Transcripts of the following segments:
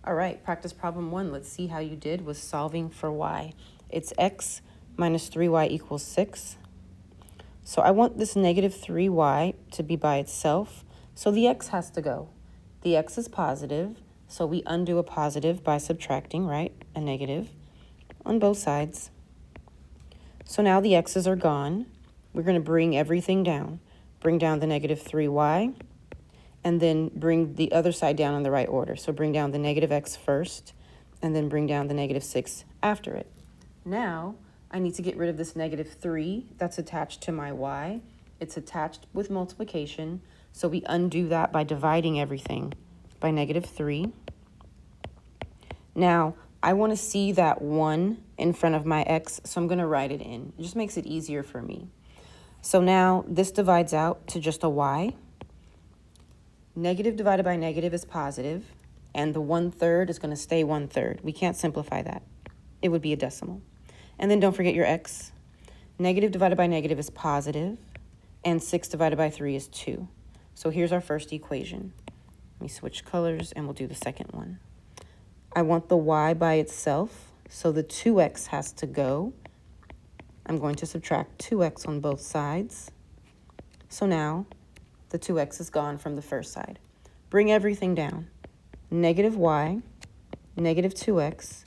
All right, practice problem 1. Let's see how you did with solving for y. It's x minus 3y equals 6. So I want this negative 3y to be by itself, so the x has to go. The x is positive, so we undo a positive by subtracting, right? A negative on both sides. So now the x's are gone. We're going to bring everything down. Bring down the negative 3y, and then bring the other side down in the right order. So bring down the negative x first, and then bring down the negative 6 after it. Now, I need to get rid of this negative 3 that's attached to my y. It's attached with multiplication, so we undo that by dividing everything by negative 3. Now, I want to see that 1 in front of my x, so I'm going to write it in. It just makes it easier for me. So now this divides out to just a y. Negative divided by negative is positive, and the 1/3 is going to stay 1/3. We can't simplify that. It would be a decimal. And then don't forget your x. Negative divided by negative is positive, and 6 divided by 3 is 2. So here's our first equation. Let me switch colors, and we'll do the second one. I want the y by itself, so the 2x has to go. I'm going to subtract 2x on both sides. So now the 2x is gone from the first side. Bring everything down. Negative y, negative 2x,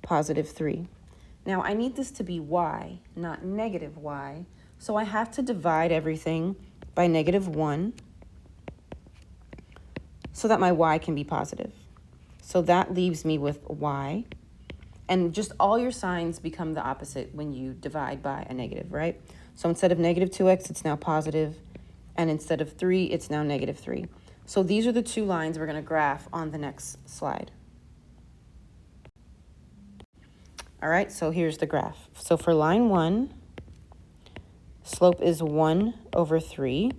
positive 3. Now I need this to be y, not negative y, so I have to divide everything by negative 1 so that my y can be positive. So that leaves me with y. And just all your signs become the opposite when you divide by a negative, right? So instead of negative 2x, it's now positive. And instead of 3, it's now negative 3. So these are the two lines we're going to graph on the next slide. All right, so here's the graph. So for line 1, slope is 1 over 3.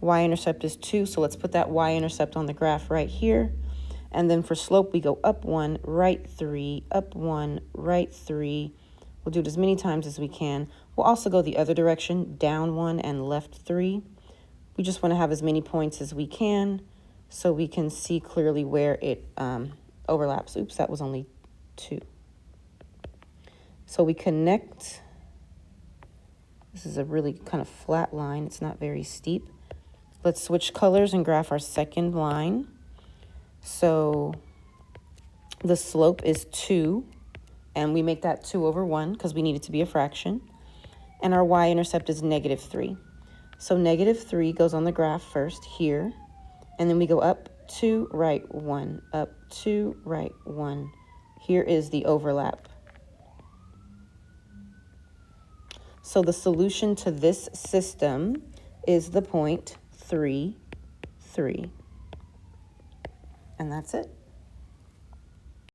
Y-intercept is 2, so let's put that y-intercept on the graph right here. And then for slope, we go up 1, right 3, up 1, right 3. We'll do it as many times as we can. We'll also go the other direction, down 1 and left 3. We just want to have as many points as we can so we can see clearly where it overlaps. Oops, that was only 2. So we connect. This is a really kind of flat line. It's not very steep. Let's switch colors and graph our second line. So the slope is 2, and we make that 2 over 1 because we need it to be a fraction. And our y-intercept is negative 3. So negative 3 goes on the graph first here, and then we go up 2, right 1, up 2, right 1. Here is the overlap. So the solution to this system is the point 3, 3. And that's it.